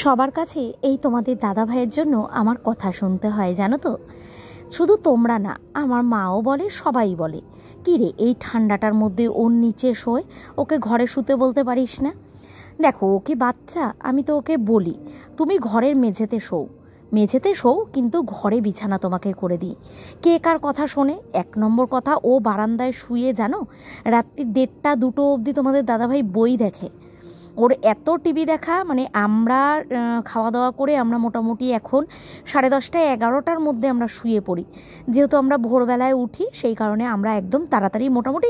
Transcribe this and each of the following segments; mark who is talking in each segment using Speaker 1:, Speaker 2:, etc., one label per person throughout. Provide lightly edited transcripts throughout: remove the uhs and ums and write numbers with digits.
Speaker 1: সবার কাছে এই তোমাদের দাদা ভাইয়ের জন্য আমার কথা শুনতে হয় জানো তো। শুধু তোমরা না, আমার মাও বলে, সবাই বলে, কী রে এই ঠান্ডাটার মধ্যে ওর নিচে শোয়, ওকে ঘরে শুতে বলতে পারিস না? দেখো ওকে বাচ্চা, আমি তো ওকে বলি তুমি ঘরের মেঝেতে শোও, কিন্তু ঘরে বিছানা তোমাকে করে দিই। কে কার কথা শোনে? 1 নম্বর কথা, ও বারান্দায় শুয়ে জানো রাত্রি 1:30 2 অবধি তোমাদের দাদাভাই বই দেখে। ওর এত টিভি দেখা, মানে আমরা খাওয়া দাওয়া করে আমরা মোটামুটি এখন 10:30 11টার মধ্যে আমরা শুয়ে পড়ি। যেহেতু আমরা ভোরবেলায় উঠি, সেই কারণে আমরা একদম তাড়াতাড়ি মোটামুটি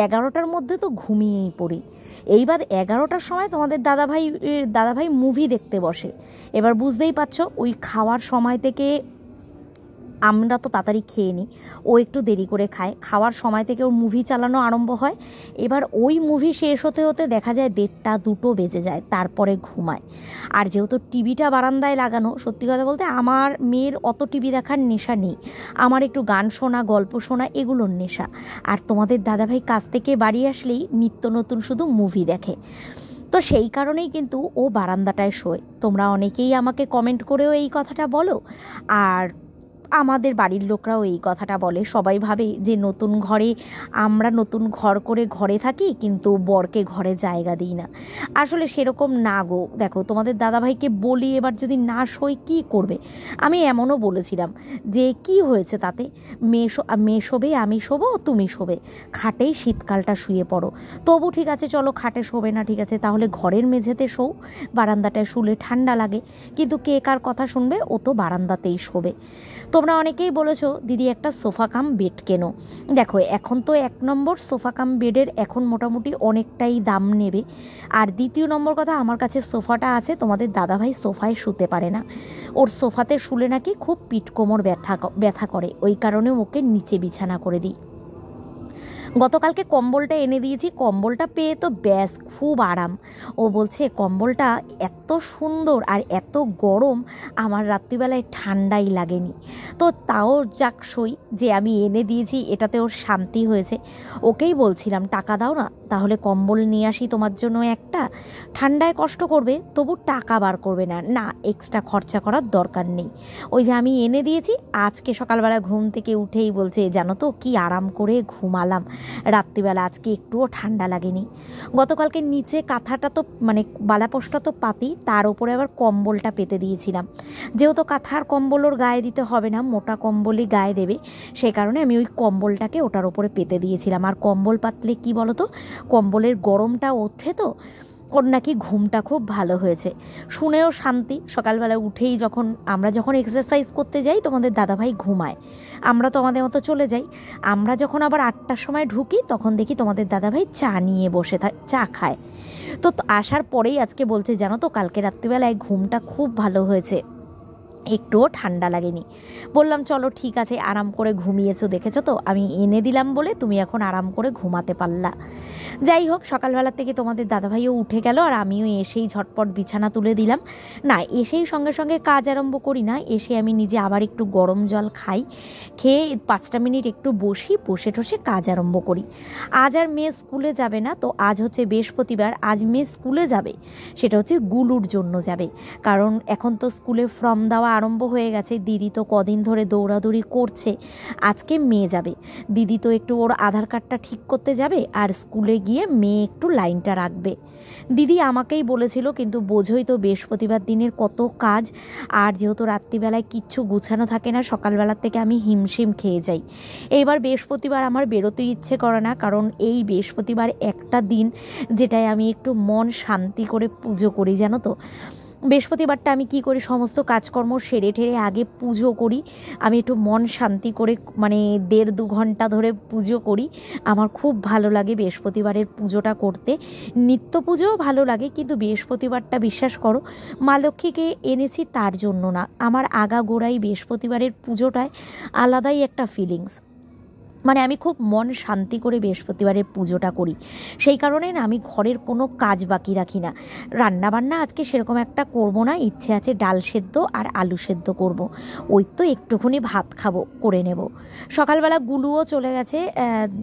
Speaker 1: 11টার মধ্যে তো ঘুমিয়েই পড়ি। এইবার 11টার সময় তোমাদের দাদাভাই মুভি দেখতে বসে। এবার বুঝতেই পারছো, ওই খাওয়ার সময় থেকে আমরা তো তাড়াতাড়ি খেয়ে নিই, ও একটু দেরি করে খায়। খাওয়ার সময় থেকে ওর মুভি চালানো আরম্ভ হয়। এবার ওই মুভি শেষ হতে হতে দেখা যায় 1:30 2 বেজে যায়, তারপরে ঘুমায়। আর যেহেতু টিভিটা বারান্দায় লাগানো, সত্যি কথা বলতে আমার মেয়ের অত টিভি দেখার নেশা নেই। আমার একটু গান শোনা, গল্প শোনা, এগুলোর নেশা। আর তোমাদের দাদাভাই কাজ থেকে বাড়ি আসলেই নিত্য নতুন শুধু মুভি দেখে। তো সেই কারণেই কিন্তু ও বারান্দাটায় শোয়। তোমরা অনেকেই আমাকে কমেন্ট করেও এই কথাটা বলো, আর আমাদের বাড়ির লোকরাও এই কথাটা বলে। সবাই ভাবে যে আমরা নতুন ঘর করে ঘরে থাকি, কিন্তু বরকে ঘরে জায়গা দিই না। আসলে সেরকম না গো। দেখো তোমাদের দাদাভাইকে বলি, এবার যদি না শোয় কী করবে? আমি এমনও বলেছিলাম যে কি হয়েছে তাতে, মেয়ে শোবে, আমি শোবো, তুমি শোবে, খাটেই শীতকালটা শুয়ে পড়ো। তবু ঠিক আছে, চলো খাটে শোবে না, ঠিক আছে তাহলে ঘরের মেঝেতে শোও, বারান্দাটায় শুলে ঠান্ডা লাগে। কিন্তু কে কার কথা শুনবে? ও তো বারান্দাতেই শোবে। তোমরা অনেকেই বলেছো দিদি একটা সোফা কাম বেড কেনো। দেখো এখন তো 1 নম্বর সোফা কাম বেডের এখন মোটামুটি অনেকটাই দাম নেবে। আর 2 নম্বর কথা, আমার কাছে সোফাটা আছে, তোমাদের দাদাভাই সোফায় শুতে পারে না। ওর সোফাতে শুলে নাকি খুব পিঠ কোমর ব্যথা করে, ওই কারণে ওকে নিচে বিছানা করে দিই। গতকালকে কম্বলটা এনে দিয়েছি, কম্বলটা পেয়ে তো ব্যাস খুব আরাম। ও বলছে কম্বলটা এত সুন্দর আর এত গরম, আমার রাত্রিবেলায় ঠান্ডাই লাগেনি। তো তাও যাক সই যে আমি এনে দিয়েছি, এটাতে ওর শান্তি হয়েছে। ওকেই বলছিলাম টাকা দাও না, তাহলে কম্বল নিয়ে আসি তোমার জন্য একটা। ঠান্ডায় কষ্ট করবে, তবু টাকা বার করবে না, না এক্সট্রা খরচা করার দরকার নেই। ওই যে আমি এনে দিয়েছি। আজকে সকালবেলা ঘুম থেকে উঠেই বলছে জানো তো কি আরাম করে ঘুমালাম রাত্রিবেলা, আজকে একটুও ঠান্ডা লাগেনি। গতকালকে নিচে কাঁথাটা তো মানে বালাপোষটা তো পাতি, তার উপরে আবার কম্বলটা পেতে দিয়েছিলাম। যেহেতু কাঁথার কম্বল ওর গায়ে দিতে হবে না, মোটা কম্বলই গায়ে দেবে, সেই কারণে আমি ওই কম্বলটাকে ওটার উপরে পেতে দিয়েছিলাম। আর কম্বল পাতলে কি বলো তো, কম্বলের গরমটা ওঠে তো, ওর নাকি ঘুমটা খুব ভালো হয়েছে। শুনেও শান্তি। সকালবেলা উঠেই আমরা যখন এক্সারসাইজ করতে যাই, তোমাদের দাদাভাই ঘুমায়, আমরা তো আমাদের মতো চলে যাই। আমরা যখন আবার 8টার সময় ঢুকি, তখন দেখি তোমাদের দাদাভাই চা নিয়ে বসে চা খায়। তো আসার পরেই আজকে বলছে জানো তো কালকে রাত্রিবেলায় ঘুমটা খুব ভালো হয়েছে, একটুও ঠান্ডা লাগেনি। বললাম চলো ঠিক আছে, আরাম করে ঘুমিয়েছো, দেখেছো তো আমি এনে দিলাম বলে তুমি এখন আরাম করে ঘুমাতে পারলা। যাই হোক, সকালবেলা থেকে তোমাদের দাদাভাইও উঠে গেল, আর আমিও এসেই ঝটপট বিছানা তুলে দিলাম। না এসেই সঙ্গে সঙ্গে কাজ আরম্ভ করি না, এসে আমি নিজে আবার একটু গরম জল খাই, খেয়ে 5টা মিনিট একটু বসে টসে কাজ আরম্ভ করি। আজ আর মেয়ে স্কুলে যাবে না, তো আজ হচ্ছে বৃহস্পতিবার, আজ মেয়ে স্কুলে যাবে, সেটা হচ্ছে গুলুর জন্য যাবে। কারণ এখন তো স্কুলে ফর্ম দেওয়া আরম্ভ হয়ে গেছে। দিদি তো কদিন ধরে দৌড়াদৌড়ি করছে, আজকে মেয়ে যাবে। দিদি তো একটু ওর আধার কার্ডটা ঠিক করতে যাবে, আর স্কুলে গিয়ে মেয়ে একটু লাইনটা রাখবে। দিদি আমাকেই বলেছিল, কিন্তু বোঝোই তো বৃহস্পতিবার দিনের কত কাজ। আর যেহেতু রাত্রিবেলায় কিচ্ছু গুছানো থাকে না, সকালবেলার থেকে আমি হিমশিম খেয়ে যাই। এইবার বৃহস্পতিবার আমার বেরোতে ইচ্ছে করে না, কারণ এই বৃহস্পতিবার একটা দিন যেটায় আমি একটু মন শান্তি করে পুজো করি জানো তো। বৃহস্পতিবারটা আমি কি করি, সমস্ত কাজকর্ম সেরে ঠেরে আগে পুজো করি। আমি একটু মন শান্তি করে মানে 1.5 ঘন্টা ধরে পুজো করি। আমার খুব ভালো লাগে বৃহস্পতিবারের পুজোটা করতে। নিত্য পুজোও ভালো লাগে, কিন্তু বৃহস্পতিবারটা বিশ্বাস করো মা লক্ষ্মীকে এনেছি তার জন্য না, আমার আগাগোড়াই বৃহস্পতিবারের পুজোটায় আলাদাই একটা ফিলিংস। মানে আমি খুব মন শান্তি করে বৃহস্পতিবারের পুজোটা করি, সেই কারণে না আমি ঘরের কোনো কাজ বাকি রাখি না। রান্নাবান্না আজকে সেরকম একটা করব না, ইচ্ছে আছে ডাল সেদ্ধ আর আলু সেদ্ধ করব, ওই তো একটুখানি ভাত খাবো, করে নেব। সকালবেলা গুলুও চলে গেছে,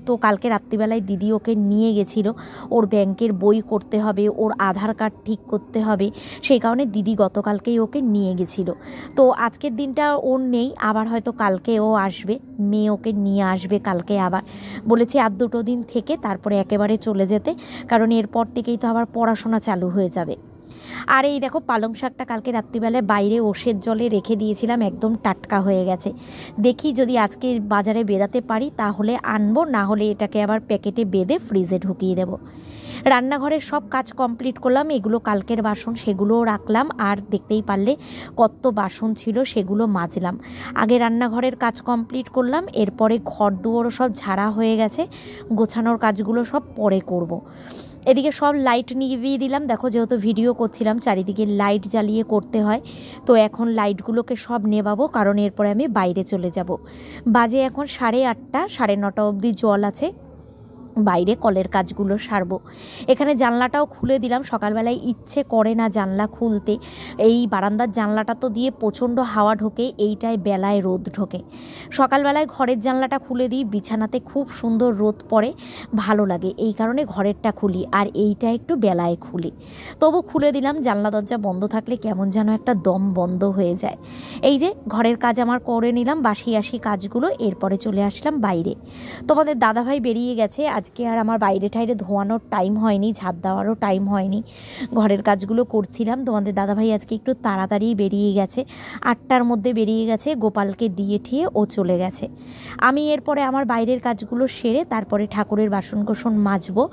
Speaker 1: তো কালকে রাত্রিবেলায় দিদি ওকে নিয়ে গেছিলো, ওর ব্যাংকের বই করতে হবে, ওর আধার কার্ড ঠিক করতে হবে, সেই কারণে দিদি গতকালকেই ওকে নিয়ে গেছিলো। তো আজকের দিনটা ওর নেই, আবার হয়তো কালকে ও আসবে, মেয়ে ওকে নিয়ে আসবে কালকে। আবার বলেছি আর 2 দিন থেকে তারপরে একেবারে চলে যেতে, কারণ এরপর থেকেই তো আবার পড়াশোনা চালু হয়ে যাবে। আর এই দেখো পালং শাকটা কালকে রাত্রিবেলায় বাইরে ওষের জলে রেখে দিয়েছিলাম, একদম টাটকা হয়ে গেছে। দেখি যদি আজকে বাজারে বেরাতে পারি তাহলে আনবো, না হলে এটাকে আবার প্যাকেটে বেঁধে ফ্রিজে ঢুকিয়ে দেবো। রান্নাঘরের সব কাজ কমপ্লিট করলাম, এগুলো কালকের বাসন সেগুলোও রাখলাম, আর দেখতেই পারলে কত বাসন ছিল সেগুলো মাজলাম। আগে রান্নাঘরের কাজ কমপ্লিট করলাম, এরপরে ঘর দুয়ারও সব ঝাড়া হয়ে গেছে, গোছানোর কাজগুলো সব পরে করব। এদিকে সব লাইট নিভিয়ে দিলাম, দেখো যেহেতু ভিডিও করছিলাম চারিদিকে লাইট জ্বালিয়ে করতে হয়, তো এখন লাইটগুলোকে সব নেভাবো, কারণ এরপরে আমি বাইরে চলে যাব। বাজে এখন 8:30, 9:30 অবধি জল আছে, বাইরে কলের কাজগুলো সারবো। এখানে জানলাটাও খুলে দিলাম, সকালবেলায় ইচ্ছে করে না জানলা খুলতে, এই বারান্দার জানলাটা তো দিয়ে প্রচণ্ড হাওয়া ঢোকে, এইটায় বেলায় রোদ ঢোকে। সকালবেলায় ঘরের জানলাটা খুলে দিই, বিছানাতে খুব সুন্দর রোদ পড়ে, ভালো লাগে, এই কারণে ঘরেরটা খুলি, আর এইটা একটু বেলায় খুলি। তবু খুলে দিলাম, জানলা দরজা বন্ধ থাকলে কেমন যেন একটা দম বন্ধ হয়ে যায়। এই যে ঘরের কাজ আমার করে নিলাম, বাসি কাজগুলো, এরপরে চলে আসলাম বাইরে। তোমাদের দাদাভাই বেরিয়ে গেছে, আজকে আর আমার বাইরে টাইরে ধোয়ানোর টাইম হয়নি, ঝাঁপ দেওয়ারও টাইম হয়নি, ঘরের কাজগুলো করছিলাম। তোমাদের দাদাভাই আজকে একটু তাড়াতাড়ি বেরিয়ে গেছে, 8টার মধ্যে বেরিয়ে গেছে, গোপালকে দিয়ে ঠিয়ে ও চলে গেছে। আমি এরপরে আমার বাইরের কাজগুলো সেরে তারপরে ঠাকুরের বাসন কোসন মাজবো।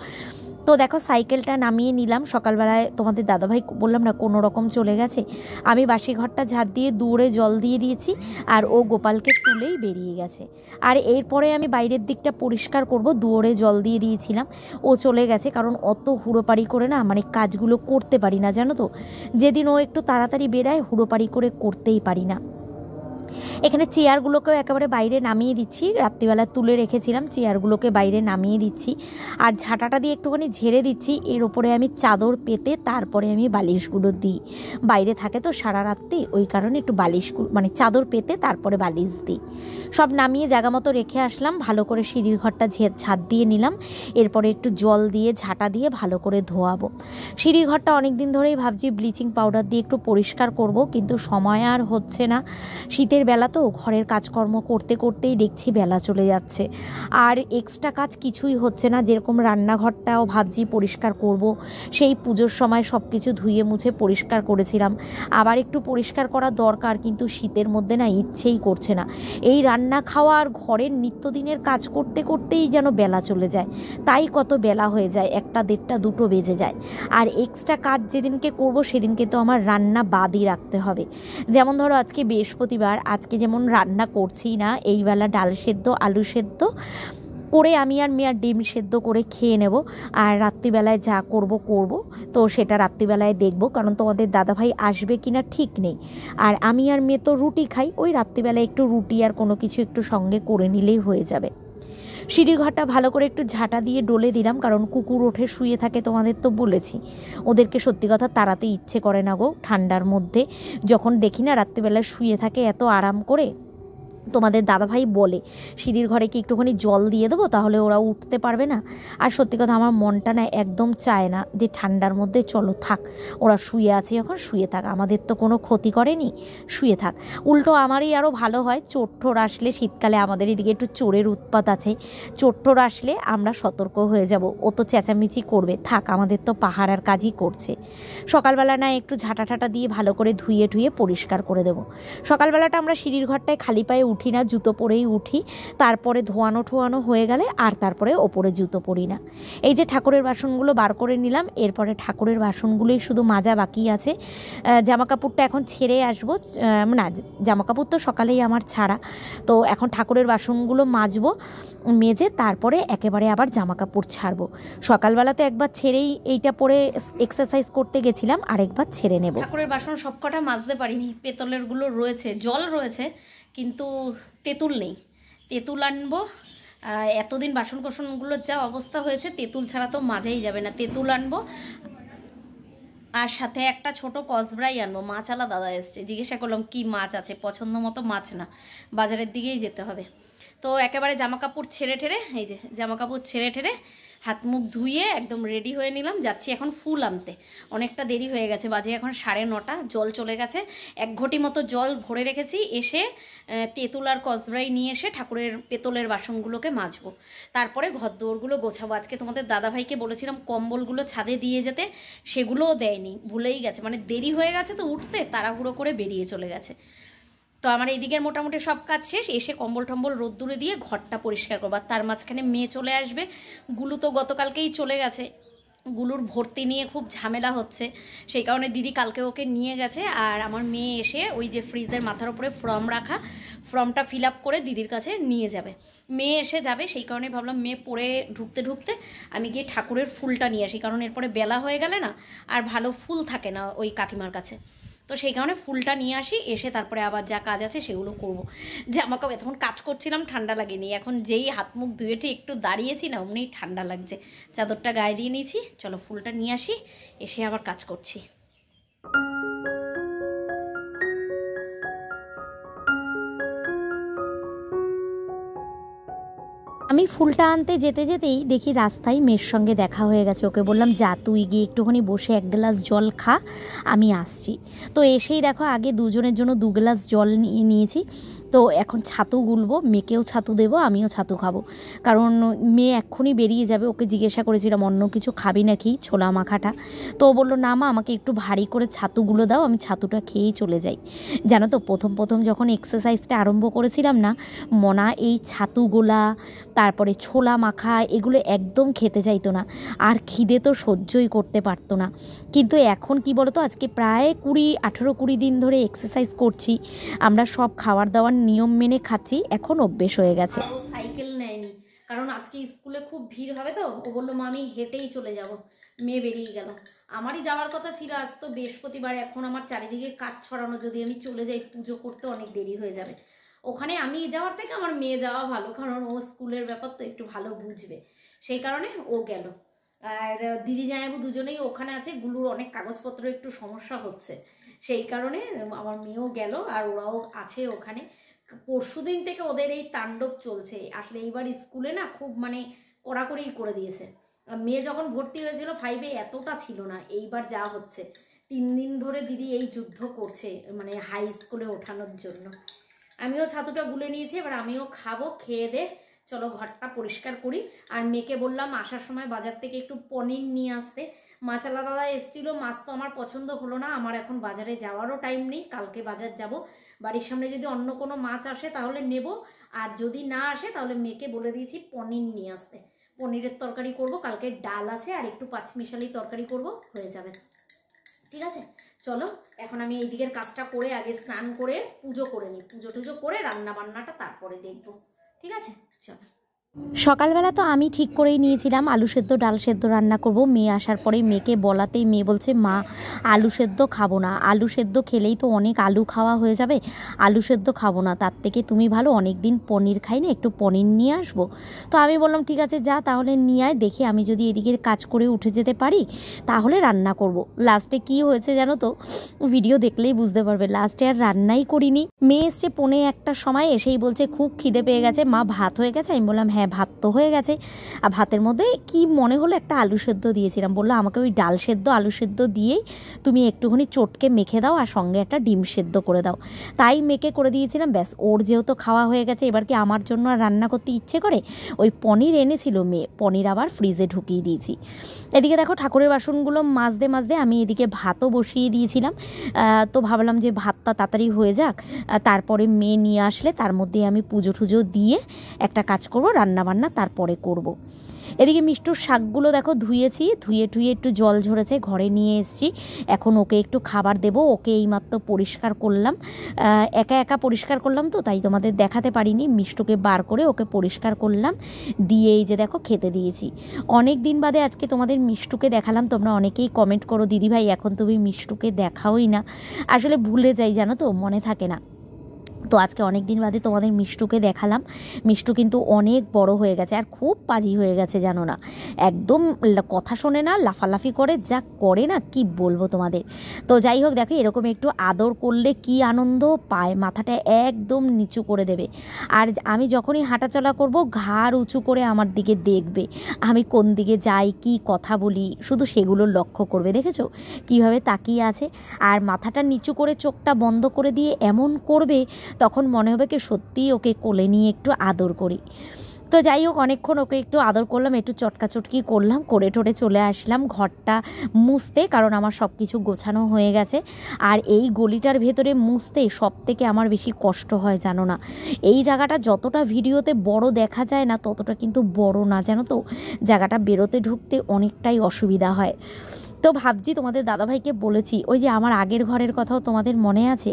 Speaker 1: তো দেখো সাইকেলটা নামিয়ে নিলাম, সকালবেলায় তোমাদের দাদাভাই বললাম না কোনো রকম চলে গেছে, আমি বাসি ঘরটা ঝাড় দিয়ে দূরে জল দিয়ে দিয়েছি, আর ও গোপালকে তুলেই বেরিয়ে গেছে। আর এরপরে আমি বাইরের দিকটা পরিষ্কার করব, দুয়ারে জল দিয়ে দিয়েছিলাম, ও চলে গেছে, কারণ অত হুড়োপাড়ি করে না মানে কাজগুলো করতে পারি না, জানো তো, যেদিন ও একটু তাড়াতাড়ি বেরায় হুড়োপাড়ি করে করতেই পারি না। এখানে চেয়ারগুলোকেও একেবারে বাইরে নামিয়ে দিচ্ছি, রাত্রিবেলা তুলে রেখেছিলাম, চেয়ারগুলোকে বাইরে নামিয়ে দিচ্ছি, আর ঝাঁটাটা দিয়ে একটুখানি ঝেড়ে দিচ্ছি। এর ওপরে আমি চাদর পেতে তারপরে আমি বালিশগুলো দিই, বাইরে থাকে তো সারা রাত্রি, ওই কারণে একটু বালিশ মানে চাদর পেতে তারপরে বালিশ দিই। সব নামিয়ে জায়গা মতো রেখে আসলাম, ভালো করে সিঁড়ির ঘরটা ঝাঁট দিয়ে নিলাম, এরপরে একটু জল দিয়ে ঝাঁটা দিয়ে ভালো করে ধোয়াবো। সিঁড়ির ঘরটা অনেক দিন ধরেই ভাবছি ব্লিচিং পাউডার দিয়ে একটু পরিষ্কার করব, কিন্তু সময় আর হচ্ছে না। শীতের বেলা তো ঘরের কাজকর্ম করতে করতেই দেখছি বেলা চলে যাচ্ছে, আর এক্সট্রা কাজ কিছুই হচ্ছে না। যেরকম রান্নাঘরটাও ভাবছি পরিষ্কার করব, সেই পুজোর সময় সব কিছু ধুয়ে মুছে পরিষ্কার করেছিলাম, আবার একটু পরিষ্কার করা দরকার, কিন্তু শীতের মধ্যে না ইচ্ছেই করছে না। এই রান্না খাওয়া আর ঘরের নিত্যদিনের কাজ করতে করতেই যেন বেলা চলে যায়, তাই কত বেলা হয়ে যায়, 1টা 1:30 2টো বেজে যায়। আর এক্সট্রা কাজ যেদিনকে করব সেদিনকে তো আমার রান্না বাদই রাখতে হবে। যেমন ধরো আজকে বৃহস্পতিবার, আজকে যেমন রান্না করছি না, এই বেলা ডাল সেদ্ধ আলু সেদ্ধ করে আমি আর মেয়ে ডিম সেদ্ধ করে খেয়ে নেব, আর রাত্রিবেলায় যা করব তো সেটা রাত্রিবেলায় দেখব, কারণ তোমাদের দাদাভাই আসবে কিনা ঠিক নেই। আর আমি আর মেয়ে তো রুটি খাই, ওই রাত্রিবেলায় একটু রুটি আর কোনো কিছু একটু সঙ্গে করে নিলেই হয়ে যাবে। সিঁড়ির ঘরটা ভালো করে একটু ঝাঁটা দিয়ে ডলে দিলাম, কারণ কুকুর ওঠে শুয়ে থাকে, তোমাদের তো বলেছি, ওদেরকে সত্যি কথা তাড়াতে ইচ্ছে করে না গো ঠান্ডার মধ্যে, যখন দেখি না রাত্রিবেলায় শুয়ে থাকে এত আরাম করে। তোমাদের দাদাভাই বলে সিঁড়ির ঘরে কি একটুখানি জল দিয়ে দেবো, তাহলে ওরা উঠতে পারবে না। আর সত্যি কথা আমার মনটা না একদম চায় না যে ঠান্ডার মধ্যে চলো থাক, ওরা শুয়ে আছে যখন শুয়ে থাক, আমাদের তো কোনো ক্ষতি করেনি, শুয়ে থাক। উল্টো আমারই আরও ভালো হয়, চোর ঠোর আসলে, শীতকালে আমাদের এদিকে একটু চোরের উৎপাত আছে, চোর ঠোর আসলে আমরা সতর্ক হয়ে যাব, ও তো চেঁচামেচি করবে, থাক আমাদের তো পাহারার কাজই করছে। সকালবেলা না একটু ঝাঁটা দিয়ে ভালো করে ধুয়ে পরিষ্কার করে দেবো। সকালবেলাটা আমরা সিঁড়ির ঘরটায় খালি পায়ে উঠি না, জুতো পরেই উঠি, তারপরে ধোয়ানো হয়ে গেলে আর তারপরে ওপরে জুতো পরি না। এই যে ঠাকুরের বাসনগুলো বার করে নিলাম, এরপরে ঠাকুরের বাসনগুলোই শুধু মাজা বাকি আছে। জামা কাপড়টা এখন ছেড়ে আসবো, না জামা কাপড় তো সকালেই আমার ছাড়া, তো এখন ঠাকুরের বাসনগুলো মাজবো, মেজে তারপরে একেবারে আবার জামা কাপড় ছাড়বো। সকালবেলা তো একবার ছেড়েই এইটা পরে এক্সারসাইজ করতে গেছিলাম, আরেকবার ছেড়ে নেব।
Speaker 2: ঠাকুরের বাসন সবকটা মাজতে পারিনি, পেতলেরগুলো রয়েছে, জল রয়েছে কিন্তু তেঁতুল নেই, তেঁতুল আনবো, এতদিন বাসন কোসনগুলোর যা অবস্থা হয়েছে, তেঁতুল ছাড়া তো মাজাই যাবে না। তেঁতুল আনবো, আর সাথে একটা ছোট কসবরাই আনবো। মাছালা দাদা এসছে, জিজ্ঞাসা করলাম কি মাছ আছে, পছন্দ মতো মাছ না, বাজারের দিকেই যেতে হবে। তো একেবারে জামা কাপড় ছেড়ে ঠেড়ে, এই যে জামা কাপড় ছেড়ে ঠেড়ে হাত মুখ ধুয়ে একদম রেডি হয়ে নিলাম, যাচ্ছি এখন ফুল আনতে। অনেকটা দেরি হয়ে গেছে, বাজে এখন 9:30, জল চলে গেছে। 1 ঘটি মতো জল ভরে রেখেছি। এসে তেঁতুল আর কসবরাই নিয়ে এসে ঠাকুরের পেতলের বাসনগুলোকে মাজবো, তারপরে ঘর দৌড়গুলো গোছাবো। আজকে তোমাদের দাদাভাইকে বলেছিলাম কম্বলগুলো ছাদে দিয়ে যেতে, সেগুলোও দেয়নি, ভুলেই গেছে। মানে দেরি হয়ে গেছে তো উঠতে, তাড়াহুড়ো করে বেরিয়ে চলে গেছে। তো আমার এইদিকের মোটামুটি সব কাজ শেষ। এসে কম্বল টম্বল রোদ্দুরে দিয়ে ঘরটা পরিষ্কার করবো। আর তার মাঝখানে মেয়ে চলে আসবে। গুলু তো গতকালকেই চলে গেছে, গুলুর ভর্তি নিয়ে খুব ঝামেলা হচ্ছে, সেই কারণে দিদি কালকে ওকে নিয়ে গেছে। আর আমার মেয়ে এসে ওই যে ফ্রিজের মাথার উপরে ফর্ম রাখা, ফর্মটা ফিল আপ করে দিদির কাছে নিয়ে যাবে। মেয়ে এসে যাবে, সেই কারণে ভাবলাম মেয়ে পড়ে ঢুকতে ঢুকতে আমি গিয়ে ঠাকুরের ফুলটা নিয়ে আসি, কারণ এরপরে বেলা হয়ে গেলে না আর ভালো ফুল থাকে না ওই কাকিমার কাছে। তো সেই কারণে ফুলটা নিয়ে আসি, এসে তারপরে আবার যা কাজ আছে সেগুলো করবো। জামা কাপড় এতক্ষণ কাজ করছিলাম, ঠান্ডা লাগেনি। এখন যেই হাত মুখ ধুয়ে একটু দাঁড়িয়েছি না, অমনি ঠান্ডা লাগছে। চাদরটা গায়ে দিয়ে নিয়েছি, চলো ফুলটা নিয়ে আসি, এসে আবার কাজ করছি।
Speaker 1: আমি ফুলটা আনতে যেতে যেতেই দেখি রাস্তায় মেয়ের সঙ্গে দেখা হয়ে গেছে। ওকে বললাম যা তুই গিয়ে একটুখানি বসে 1 গ্লাস জল খা, আমি আসছি। তো এসেই দেখো আগে দুজনের জন্য 2 গ্লাস জল নিয়ে নিয়েছি। তো এখন ছাতু গুলবো, মেয়েকেও ছাতু দেবো, আমিও ছাতু খাবো, কারণ মেয়ে এক্ষুনি বেরিয়ে যাবে। ওকে জিজ্ঞাসা করেছিলাম অন্য কিছু খাবি নাকি, ছোলা মাখাটা। তো ও বললো না মা, আমাকে একটু ভারী করে ছাতুগুলো দাও, আমি ছাতুটা খেয়েই চলে যাই। জানো তো প্রথম যখন এক্সারসাইজটা আরম্ভ করেছিলাম না, মনা এই ছাতুগুলা তারপরে ছোলা মাখা এগুলো একদম খেতে চাইতো না, আর খিদে তো সহ্যই করতে পারতো না। কিন্তু এখন কি বলতো, আজকে প্রায় 18-20 দিন ধরে এক্সারসাইজ করছি, আমরা সব খাবার দাবার নিয়ম মেনে খাচ্ছি, এখন অভ্যেস হয়ে গেছে।
Speaker 2: ও সাইকেল নেয়নি, কারণ আজকে স্কুলে খুব ভিড় হবে। তো ও বললো মা আমি হেঁটেই চলে যাব। মেয়ে বেরিয়ে গেল। আমারই যাওয়ার কথা ছিল, আজ তো বৃহস্পতিবার, এখন আমার চারিদিকে কাজ ছড়ানো, যদি আমি চলে যাই পুজো করতে অনেক দেরি হয়ে যাবে। ওখানে আমি যাওয়ার থেকে আমার মেয়ে যাওয়া ভালো, কারণ ও স্কুলের ব্যাপার তো একটু ভালো বুঝবে, সেই কারণে ও গেল। আর দিদি জামাইবু দুজনেই ওখানে আছে। গুলুর অনেক কাগজপত্র একটু সমস্যা হচ্ছে, সেই কারণে আমার মেয়েও গেল, আর ওরাও আছে ওখানে। পরশুদিন থেকে ওদের এই তাণ্ডব চলছে। আসলে এইবার স্কুলে না খুব মানে কড়াকড়ি করে দিয়েছে। মেয়ে যখন ভর্তি হয়েছিল 5-এ এতটা ছিল না, এইবার যা হচ্ছে 3 দিন ধরে দিদি এই যুদ্ধ করছে, মানে হাই স্কুলে ওঠানোর জন্য। আমিও ছাতুটা গুলে নিয়েছি, এবার আমিও খাবো। খেয়ে দে চলো ঘরটা পরিষ্কার করি। আর মেয়েকে বললাম আসার সময় বাজার থেকে একটু পনির নিয়ে আসতে। মাছালা দাদা এসেছিলো, মাছ তো আমার পছন্দ হলো না। আমার এখন বাজারে যাওয়ারও টাইম নেই, কালকে বাজার যাব। বাড়ির সামনে যদি অন্য কোনো মাছ আসে তাহলে নেব, আর যদি না আসে তাহলে মেয়েকে বলে দিয়েছি পনির নিয়ে আসতে। পনিরের তরকারি করব, কালকে ডাল আছে, আর একটু পাঁচমিশালি তরকারি করব, হয়ে যাবে। ঠিক আছে, চলো এখন আমি এই দিকের কাজটা করে আগে স্নান করে পুজো করে নিই। পুজো টুজো করে রান্না বান্নাটা তারপরে দেখবো। ঠিক আছে, চলো।
Speaker 1: সকালবেলা তো আমি ঠিক করেই নিয়েছিলাম আলু সেদ্ধ ডাল সেদ্ধ রান্না করব। মেয়ে আসার পরে মেয়েকে বলাতেই মেয়ে বলছে মা আলু সেদ্ধ খাবো না, আলু সেদ্ধ খেলেই তো অনেক আলু খাওয়া হয়ে যাবে, আলু সেদ্ধ খাবো না, তার থেকে তুমি ভালো অনেক দিন পনির খাই না, একটু পনির নিয়ে আসবো। তো আমি বললাম ঠিক আছে যা তাহলে নিয়ে আয়, দেখি আমি যদি এদিকের কাজ করে উঠে যেতে পারি তাহলে রান্না করব। লাস্টে কি হয়েছে জানো তো, ভিডিও দেখলেই বুঝতে পারবে, লাস্টে আর রান্নাই করিনি। মেয়ে এসছে 1:45 সময়, এসেই বলছে খুব খিদে পেয়ে গেছে মা, ভাত হয়ে গেছে? আমি বললাম হ্যাঁ ভাত তো হয়ে গেছে। আর ভাতের মধ্যে কি মনে হলো একটা আলু সেদ্ধ দিয়েছিলাম, বললো আমাকে ওই ডাল সেদ্ধ আলু সেদ্ধ দিয়েই তুমি একটুখানি চটকে মেখে দাও আর সঙ্গে একটা ডিম সেদ্ধ করে দাও। তাই মেখে করে দিয়েছিলাম। ব্যাস, ওর যেহেতু খাওয়া হয়ে গেছে, এবার কি আমার জন্য আর রান্না করতে ইচ্ছে করে? ওই পনির এনেছিল মেয়ে, পনির আবার ফ্রিজে ঢুকিয়ে দিয়েছি। এদিকে দেখো ঠাকুরের বাসনগুলো মাজতে মাজতে আমি এদিকে ভাতও বসিয়ে দিয়েছিলাম। তো ভাবলাম যে ভাতটা তাড়াতাড়ি হয়ে যাক, তারপরে মেয়ে নিয়ে আসলে তার মধ্যে আমি পুজো টুজো দিয়ে একটা কাজ করব, রান্নাবান্না তারপরে করব। এদিকে মিষ্টুর শাকগুলো দেখো ধুয়েছি, ধুয়ে টুয়ে একটু জল ঝরেছে, ঘরে নিয়ে এসেছি। এখন ওকে একটু খাবার দেব। ওকে এইমাত্র পরিষ্কার করলাম, একা একা পরিষ্কার করলাম তো তাই তোমাদের দেখাতে পারিনি। মিষ্টুকে বার করে ওকে পরিষ্কার করলাম, দিয়ে এই যে দেখো খেতে দিয়েছি। অনেক দিন বাদে আজকে তোমাদের মিষ্টুকে দেখালাম। তোমরা অনেকেই কমেন্ট করো দিদিভাই এখন তুমি মিষ্টুকে দেখাওই না। আসলে ভুলে যাই জানো তো, মনে থাকে না। তো আজকে অনেক দিন বাদে তোমাদের মিষ্টুকে দেখালাম। মিষ্টু কিন্তু অনেক বড় হয়ে গেছে আর খুব পাজি হয়ে গেছে জানো না, একদম কথা শোনে না, লাফালাফি করে, যা করে না কি বলবো তোমাদের। তো যাই হোক, দেখো এরকম একটু আদর করলে কি আনন্দ পায়, মাথাটা একদম নিচু করে দেবে। আর আমি যখনই হাঁটাচলা করব ঘাড় উঁচু করে আমার দিকে দেখবে, আমি কোন দিকে যাই কি কথা বলি শুধু সেগুলো লক্ষ্য করবে। দেখেছো কিভাবে তাকিয়ে আছে, আর মাথাটা নিচু করে চোখটা বন্ধ করে দিয়ে এমন করবে, তখন মনে হবে কি সত্যিই ওকে কোলে নিয়ে একটু আদর করি। তো যাই হোক, অনেকক্ষণ ওকে একটু আদর করলাম, একটু চটকাচটকি করলাম, করে টোরে চলে আসলাম ঘরটা মুছতে, কারণ আমার সব কিছু গোছানো হয়ে গেছে। আর এই গলিটার ভেতরে মুছতে সব থেকে আমার বেশি কষ্ট হয় জানো না, এই জায়গাটা যতটা ভিডিওতে বড় দেখা যায় না ততটা কিন্তু বড় না, জানো তো, জায়গাটা বেরোতে ঢুকতে অনেকটাই অসুবিধা হয়। তো ভাবছি তোমাদের দাদাভাইকে বলেছি, ওই যে আমার আগের ঘরের কথাও তোমাদের মনে আছে,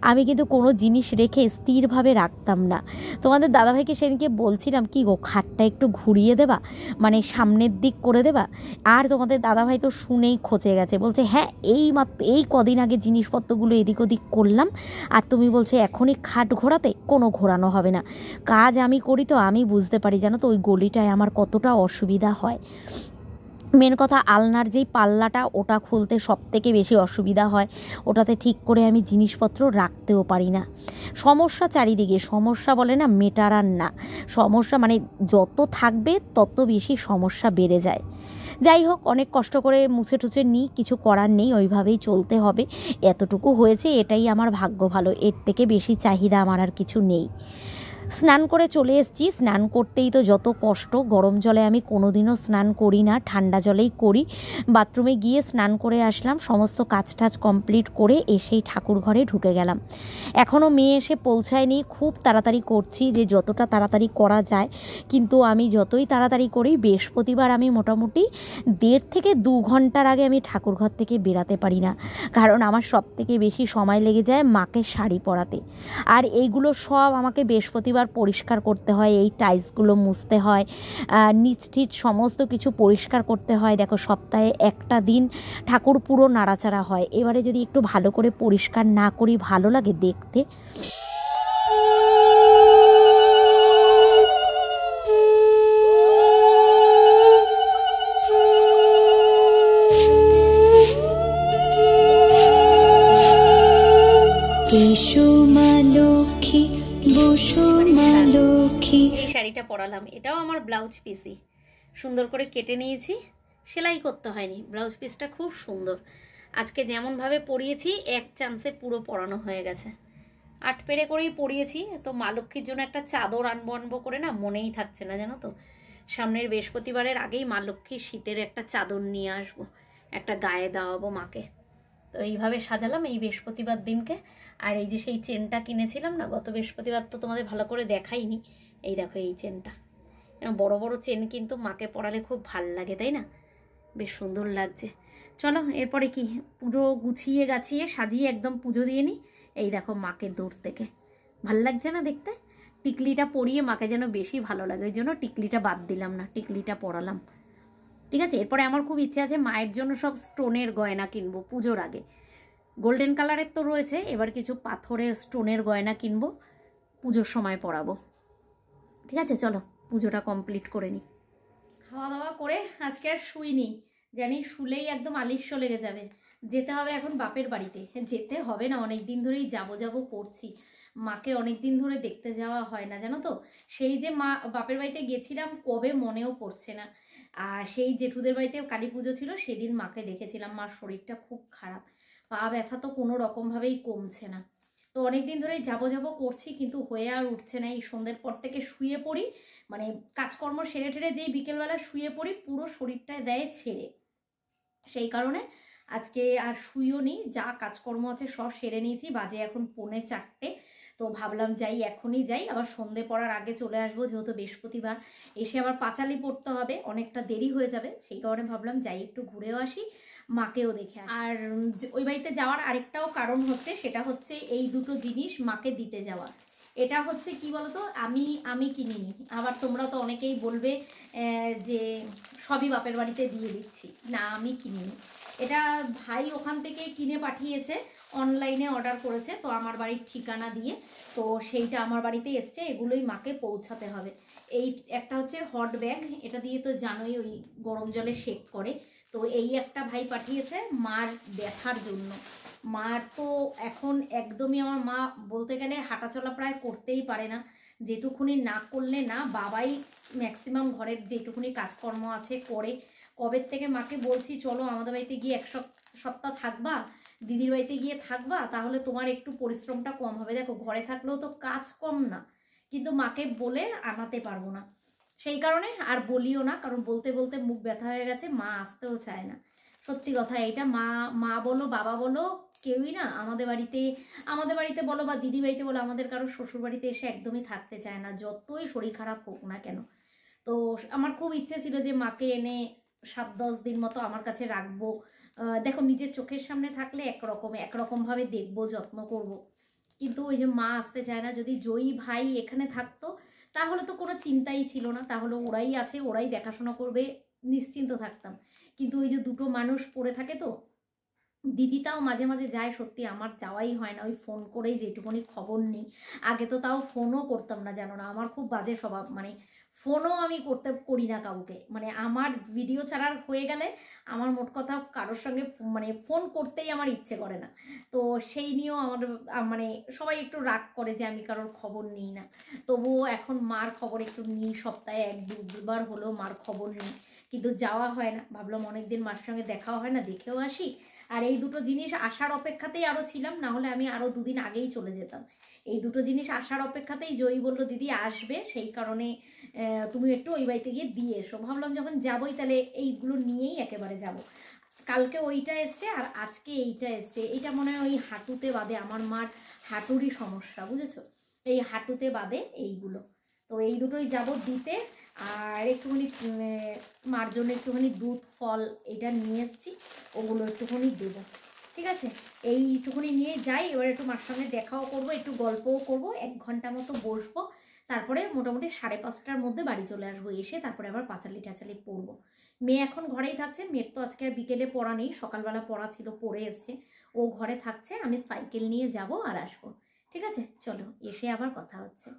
Speaker 1: আমি কিন্তু কোনো জিনিস রেখে স্থিরভাবে রাখতাম না। তোমাদের দাদাভাইকে সেদিনকে বলছিলাম কি গো, খাটটা একটু ঘুরিয়ে দেবা, মানে সামনের দিক করে দেবা। আর তোমাদের দাদাভাই তো শুনেই খচে গেছে, বলছে হ্যাঁ এই কদিন আগে জিনিসপত্রগুলো এদিক ওদিক করলাম, আর তুমি বলছো এখনই খাট ঘোরাতে, কোনো ঘোরানো হবে না। কাজ আমি করি তো আমি বুঝতে পারি, জানো তো ওই গলিটায় আমার কতটা অসুবিধা হয়। মেন কথা, আলনার যেই পাল্লাটা ওটা খুলতে সব থেকে বেশি অসুবিধা হয়, ওটাতে ঠিক করে আমি জিনিসপত্র রাখতেও পারি না। সমস্যা চারিদিকে, সমস্যা বলে না মেটারার না, সমস্যা মানে যত থাকবে তত বেশি সমস্যা বেড়ে যায়। যাই হোক, অনেক কষ্ট করে মুছে টুছে নিই, কিছু করার নেই, ওইভাবেই চলতে হবে। এতটুকু হয়েছে এটাই আমার ভাগ্য ভালো, এর থেকে বেশি চাহিদা আমার আর কিছু নেই। স্নান করে চলে এসেছি, স্নান করতেই তো যত কষ্ট, গরম জলে আমি কোনোদিনও স্নান করি না, ঠান্ডা জলেই করি। বাথরুমে গিয়ে স্নান করে আসলাম, সমস্ত কাজ টাজ কমপ্লিট করে এসেই ঠাকুর ঘরে ঢুকে গেলাম। এখনও মেয়ে এসে পৌঁছায়নি, খুব তাড়াতাড়ি করছি যে যতটা তাড়াতাড়ি করা যায়, কিন্তু আমি যতই তাড়াতাড়ি করি বৃহস্পতিবার আমি মোটামুটি 1.5 থেকে 2 ঘন্টার আগে আমি ঠাকুর ঘর থেকে বেরাতে পারি না, কারণ আমার সব থেকে বেশি সময় লেগে যায় মাকে শাড়ি পরাতে। আর এইগুলো সব আমাকে বৃহস্পতিবার পরিষ্কার করতে হয়, এই টাইলসগুলো মুছতে হয়, নিচ টিচ সমস্ত কিছু পরিষ্কার করতে হয়। দেখো সপ্তাহে একটা দিন ঠাকুর পুরো নাড়াচাড়া হয়, এবারে যদি একটু ভালো করে পরিষ্কার না করি ভালো লাগে দেখতে।
Speaker 2: এই শাড়িটা পরালাম, এটাও আমার ব্লাউজ পিসই, সুন্দর করে কেটে নিয়েছি, সেলাই করতে হয়নি। ব্লাউজ পিসটা খুব সুন্দর, আজকে যেমনভাবে পরিয়েছি এক চান্সে পুরো পরানো হয়ে গেছে। 8 পেরে করেই পরিয়েছি। তো মা লক্ষ্মীর জন্য একটা চাদর আনবো করে না মনেই থাকছে না, জানো তো। সামনের বৃহস্পতিবারের আগেই মা লক্ষ্মীর শীতের একটা চাদর নিয়ে আসবো, একটা গায়ে দেওয়াবো মাকে। তো এইভাবে সাজালাম এই বৃহস্পতিবার দিনকে। আর এই যে সেই চেনটা কিনেছিলাম না গত বৃহস্পতিবার, তো তোমাদের ভালো করে দেখাইনি, এই দেখো এই চেনটা। বড় বড় চেন কিন্তু মাকে পরালে খুব ভাল লাগে, তাই না? বেশ সুন্দর লাগছে। চলো এরপরে কি, পুরো গুছিয়ে গাছিয়ে সাজিয়ে একদম পুজো দিয়ে নিই। এই দেখো মাকে দূর থেকে ভাল লাগছে না দেখতে? টিকলিটা পরিয়ে মাকে যেন বেশি ভালো লাগে, ওই জন্য টিকলিটা বাদ দিলাম না, টিকলিটা পরালাম। ঠিক আছে, এরপরে আমার খুব ইচ্ছে আছে মায়ের জন্য সব স্টোনের গয়না কিনবো পুজোর আগে। গোল্ডেন কালারের তো রয়েছে, এবার কিছু পাথরের স্টোনের গয়না কিনবো, পুজোর সময় পরাবো। ঠিক আছে, চলো পুজোটা কমপ্লিট করে নিই। খাওয়া দাওয়া করে আজকে আর শুইনি, জানি শুলেই একদম আলিস্য লেগে যাবে। যেতে হবে এখন বাপের বাড়িতে, যেতে হবে না, অনেক দিন ধরেই যাবো করছি। মাকে অনেক দিন ধরে দেখতে যাওয়া হয় না, জানো তো। সেই যে মা বাপের বাড়িতে গেছিলাম কবে মনেও পড়ছে না। আর সেই জেঠুদের বাড়িতে কালী পুজো ছিল, সেদিন মাকে দেখেছিলাম। মার শরীরটা খুব খারাপ, পা ব্যথা তো কোনো রকমভাবেই কমছে না। তো অনেক দিন ধরেই যাবো করছি, কিন্তু হয়ে আর উঠছে না। এই সন্ধ্যের পর থেকে শুয়ে পড়ি, মানে কাজকর্ম সেরে টেরে যেই বিকেলবেলা শুয়ে পড়ি পুরো শরীরটায় দেয় ছেড়ে। সেই কারণে আজকে আর শুইও নি, যা কাজকর্ম আছে সব সেরে নিয়েছি। বাজে এখন 3:45। তো ভাবলাম যাই, এখনই যাই, আবার সন্ধে পড়ার আগে চলে আসবো, যেহেতু বৃহস্পতিবার। এসে আবার পাঁচালি পড়তে হবে, অনেকটা দেরি হয়ে যাবে। সেই কারণে ভাবলাম যাই, একটু ঘুরেও আসি, মাকেও দেখে আসি। আর ওই বাড়িতে যাওয়ার আরেকটাও কারণ হচ্ছে, সেটা হচ্ছে এই দুটো জিনিস মাকে দিতে যাওয়া। এটা হচ্ছে কি বলতো, আমি কিনিনি। আবার তোমরা তো অনেকেই বলবে যে সবই বাপের বাড়িতে দিয়ে দিচ্ছি, না আমি কিনিনি। এটা ভাই ওখান থেকে কিনে পাঠিয়েছে, অনলাইনে অর্ডার করেছে, তো আমার বাড়ির ঠিকানা দিয়ে, তো সেইটা আমার বাড়িতে এসছে, এগুলোই মাকে পৌঁছাতে হবে। এই একটা হচ্ছে হট ব্যাগ, এটা দিয়ে তো জানোই ওই গরম জলে সেক করে, তো এই একটা ভাই পাঠিয়েছে মার ব্যথার জন্য। মার তো এখন একদমই, আমার মা বলতে গেলে হাঁটাচলা প্রায় করতেই পারে না, যেটুকুনি না করলে না, বাবাই ম্যাক্সিমাম ঘরের যেটুকুনি কাজকর্ম আছে করে। কবের থেকে মাকে বলছি চলো আমাদের বাড়িতে গিয়ে এক সপ্তাহ থাকবা, দিদির বাড়িতে গিয়ে থাকবা, তাহলে তোমার একটু পরিশ্রমটা কম হবে। দেখো ঘরে থাকলেও তো কাজ কম না, কিন্তু মাকে বলে আনাতে পারবো না, সেই কারণে আর বলিও না, কারণ বলতে বলতে মুখ ব্যথা হয়ে গেছে, মা আসতেও চায় না। সত্যি কথা এটা, মা বলো বাবা বলো কেউই না আমাদের বাড়িতে বলো বা দিদি বাড়িতে বলো, আমাদের কারো শ্বশুর বাড়িতে এসে একদমই থাকতে চায় না, যতই শরীর খারাপ হোক না কেন। তো আমার খুব ইচ্ছে ছিল যে মাকে এনে 7-10 দিন মতো আমার কাছে রাখবো। দেখো নিজের চোখের সামনে থাকলে একরকমভাবে দেখবো, যত্ন করব। কিন্তু ওই যে মা আসতে চায় না। যদি জয়ী ভাই এখানে থাকতো তাহলে তো কোনো চিন্তাই ছিল না, তাহলে ওরাই আছে, ওরাই দেখাশোনা করবে, নিশ্চিন্ত থাকতাম। কিন্তু ওই যে দুটো মানুষ পড়ে থাকে, তো দিদিটাও মাঝে মাঝে যায়, সত্যি আমার যাওয়াই হয় না, ওই ফোন করেই যেটুকুনি খবর নিই। আগে তো তাও ফোনও করতাম না, জানো না, আমার খুব বাজে স্বভাব, মানে ফোনও আমি করি না কাউকে, মানে আমার ভিডিও ছাড়ার হয়ে গেলে আমার মোট কথা কারোর সঙ্গে মানে ফোন করতেই আমার ইচ্ছে করে না। তো সেই নিয়েও আমার মানে সবাই একটু রাগ করে যে আমি কারোর খবর নিই না। তবুও এখন মার খবর একটু নিই, সপ্তাহে 1-2বার হলেও মার খবর নিই, কিন্তু যাওয়া হয় না। ভাবলাম অনেকদিন মার সঙ্গে দেখাও হয় না, দেখেও আসি। আর এই দুটো জিনিস আসার অপেক্ষাতেই আরও ছিলাম, না হলে আমি আরও 2 দিন আগেই চলে যেতাম। এই দুটো জিনিস আসার অপেক্ষাতেই জয়ী বলল দিদি আসবে, সেই কারণে তুমি একটু ওই বাড়িতে গিয়ে দিয়ে এসো। ভাবলাম যখন যাবোই তাহলে এইগুলো নিয়েই একেবারে যাব। কালকে ওইটা এসছে আর আজকে এইটা এসছে। এইটা মনে হয় ওই হাঁটুতে বাদে, আমার মার হাঁটুরই সমস্যা, বুঝেছো, এই হাঁটুতে বাদে এইগুলো। তো এই দুটোই যাব দিতে। আর একটুখানি মার জন্য একটুখানি দুধ ফল এটা নিয়ে এসছি, ওগুলো একটুখানি দেবো। ঠিক আছে, এইটুকুনি নিয়ে যাই। এবার একটু মার সঙ্গে দেখাও করবো, একটু গল্পও করব, 1 ঘন্টা মতো বসবো, তারপরে মোটামুটি 5:30টার মধ্যে বাড়ি চলে আসবো। এসে তারপরে আবার পাঁচালি টাচালি পড়বো। মেয়ে এখন ঘরেই থাকছে, মেয়ের তো আজকে আর বিকেলে পড়া নেই, সকালবেলা পড়া ছিল, পড়ে এসছে, ও ঘরে থাকছে। আমি সাইকেল নিয়ে যাব আর আসবো। ঠিক আছে, চলো এসে আবার কথা হচ্ছে।